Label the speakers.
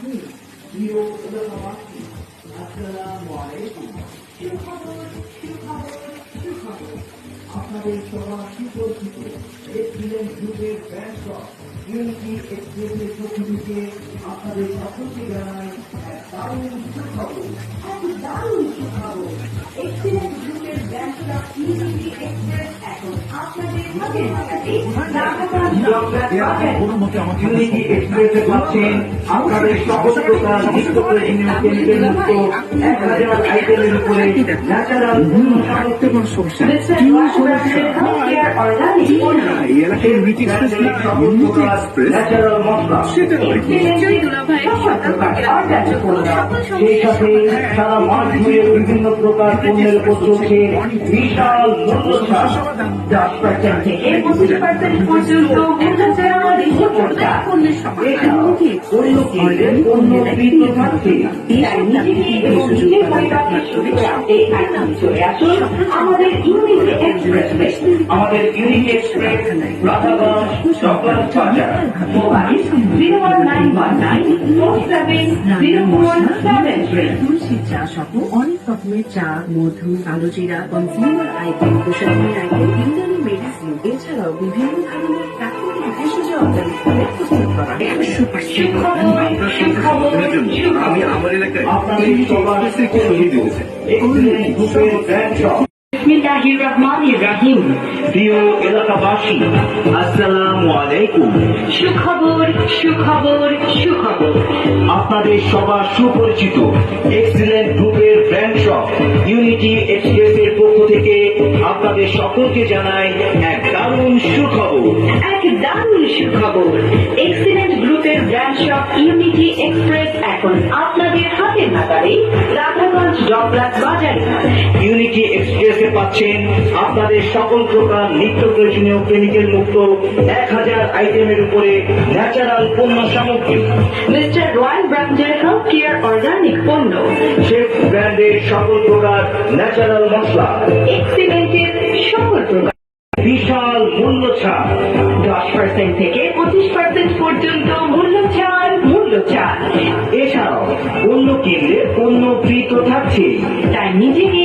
Speaker 1: প্রিয় এলাকাবাসী, আসসালামু আলাইকুম। সুখবর, সুখবর, সুখবর। আপনাদের সবার সুপরিচিত এক্সিলেন্ট গ্রুপের ব্যাংক ইউনিটি এক্সপ্রেসের পক্ষ থেকে আপনাদের সকলকে জানাই এক দারুণ সুখবর।
Speaker 2: এক দারুণ সুখবর। এক্সিলেন্ট গ্রুপের ব্যাংক ইউনিটি এক্সপ্রেস এখন আপনাদের হাতের নাগালে
Speaker 1: ইউনিটি এক্সপ্রেসে পাচ্ছেন আপনাদের সকল প্রকার নিত্য প্রয়োজনীয় কেমিক্যাল মুক্ত 1000 আইটেমের উপরে ন্যাচারাল ন্যাচারাল মশলা, সেই সাথে সারা মাস জুড়ে বিভিন্ন প্রকার পণ্যের উপর চলছে বিশাল মূল্যছাড়।
Speaker 2: 10% থেকে 25% পর্যন্ত
Speaker 1: এছাড়াও অন্য কিনলে পণ্য বৃদ্ধ থাকছে।
Speaker 2: আমাদের ইউনিটি এক্সপ্রেস,
Speaker 1: আমাদের ইউনিটি এক্সপ্রেস রাধাগঞ্জ চকলাট বাজার।
Speaker 2: মোবাইল 01919470473।
Speaker 3: তুলসী চা সহ অনেক রকমের চা, মধু, কালোজিরা, কনজিউমার আইটেম, প্রসাধনী আইটেম, ইন্টারনি মেডিসিন, এছাড়াও বিভিন্ন ধরনের প্রাকৃতিক ভেষজ অর্গানিক ফলে প্রস্তুত করা হয়।
Speaker 4: আমি আমার এলাকায়
Speaker 1: আপনাদের সবার এক্সিলেন্ট গ্রুপের ব্র্যান্ড শপ।
Speaker 2: বিসমিল্লাহিররহমানিররহিম।
Speaker 1: প্রিয় এলাকাবাসী, আসসালামু আলাইকুম।
Speaker 2: সুখবর, সুখবর, সুখবর।
Speaker 1: আপনাদের সবার সুপরিচিত এক্সিলেন্ট গ্রুপের ব্র্যান্ড শপ ইউনিটি এক্সপ্রেসের পক্ষ থেকে আপনাদের সকলকে জানাই এক দারুণ সুখবর।
Speaker 2: এক দারুণ সুখবর। এক্সিলেন্ট গ্রুপের ব্র্যান্ড শপ ইউনিটি এক্সপ্রেস এখন আপনাদের হাতের নাগালে রাধাগঞ্জ চকলাট বাজারে।
Speaker 1: ইউনিটি এক্সপ্রেসে পাচ্ছেন আপনাদের সকল প্রকার নিত্য প্রয়োজনীয় কেমিক্যাল মুক্ত 1000 আইটেমের উপরে ন্যাচারাল পণ্য সামগ্রী,
Speaker 2: মিস্টার রয়্যাল ব্র্যান্ডের হেলথ কেয়ার অর্গানিক পণ্য,
Speaker 1: শেফ ব্র্যান্ডের সকল প্রকার ন্যাচারাল মশলা,
Speaker 2: এক্সিলেন্টের সকল প্রকার
Speaker 1: বিশাল মূল্য ছাড়।
Speaker 2: 10% থেকে 25% পর্যন্ত মূল্য ছাড়।
Speaker 1: এছাড়াও পণ্য কিনলে পণ্য ফ্রি তো থাকছে।
Speaker 2: তাই নিজেকে